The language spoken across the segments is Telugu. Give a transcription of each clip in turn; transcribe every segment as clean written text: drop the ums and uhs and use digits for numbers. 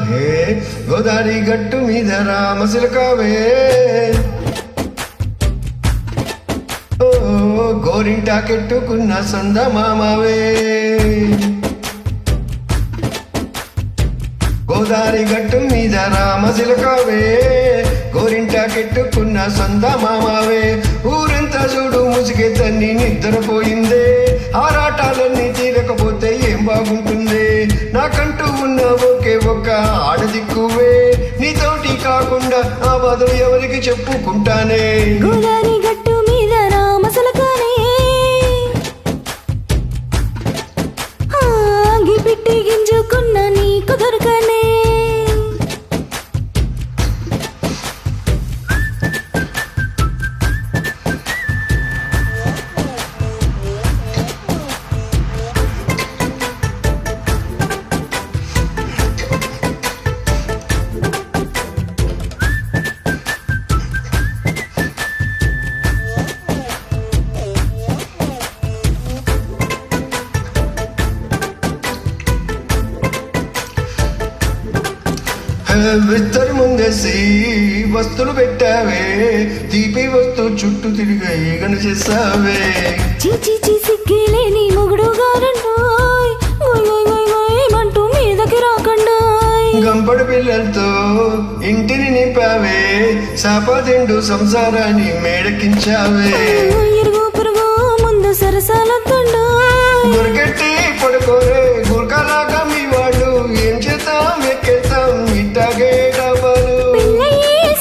హే గోదారి గట్టు మీద రామసిలకావే ఓ గోరింటాకెట్టుకున్న సొంద మామవే గోదారి గట్టు మీద రామసిలకావే గోరింటాకెట్టుకున్న సొంత మామవే ఊరంతా చూడు ముసిగే తన్ని నిద్రపోయిందే ఆరాటాలన్నీ తీరకపోతే ఏం బాగుంటుంది నాకంటూ ఉన్న ఒకే ఒక్క ఆడదిక్కువే నీతోటి కాకుండా ఆ బాధలు ఎవరికి చెప్పుకుంటానే గోదారి గట్టు మీద రామసలకానే ఆగి పెట్టి గింజుకున్న నీకు దొరకనే విస్తరి ముందేసి వస్తువులు పెట్టావే తీపి వస్తువు చుట్టూ తిరిగి ఈగను చేసావే చీచి సిగ్గిలేని మొగుడు గారండోయ్ అంటూ మీదకి రాకండా గంపడి పిల్లలతో ఇంటిని నింపావే సాపదిండు సంసారాన్ని మేడకించావే ఇరుగు పురుగు ముందు సరసాలొద్దండో గురకెట్టి పడుకోరే గురకలాగా మీ వాళ్ళు ఏం చేద్దాం ఎక్కేద్దాం ఇట్టాగే డబ్బాలు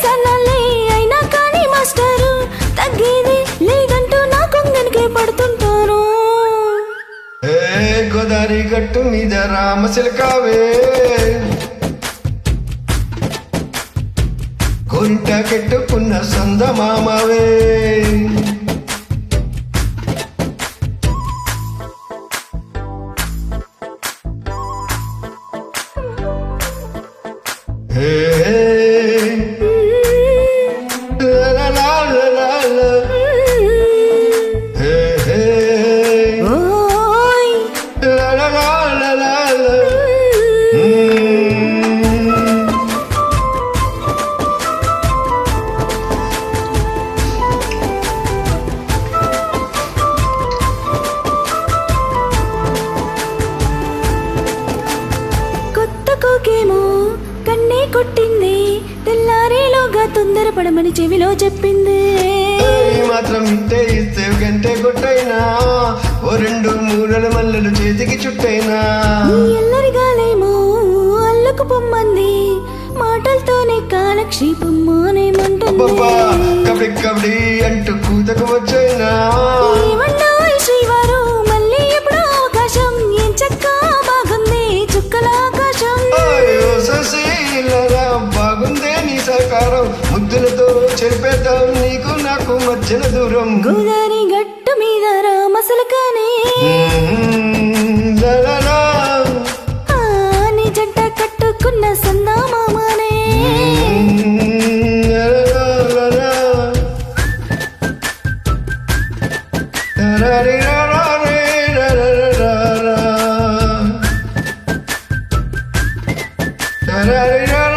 సన్నాలే అయినా కానీ మాస్టారు తగ్గేది లేదంటూ నా కొంగనికే పడుతుంటారు ఏ గోదారి గట్టు మీద రామసిలకావే గోరింటాకెట్టుకున్న సొంద మామవే కన్నే కొట్టింది తెల్లారేలోగా తొందరపడమని చెవిలో చెప్పింది మాత్రం ఇంటే ఇస్తే గంటే కొట్టైనా ఓ రెండు మూరల మల్లెలు చేతికి చుట్టైనా ఎల్లరిగాలేమో అల్లుకు పొమ్మంది మాటలతోనే కాలక్షేపం మానేమంటుంది కబడి కబడి అంటూ కూతకు వచ్చైనా ఏమన్నాయ్ శ్రీవారు మళ్ళీ ఎప్పుడు అవకాశం ఏం చక్క బాగుంది చుక్కల ఆకాశం బాగుందే నీ సహకారం ముద్దులతో చెరిపేద్దాం నీకు నాకు మధ్యన దూరం గోదారి గట్టు మీద రామసలకానే నీ జంట కట్టుకున్న సందా మామానే Da da da da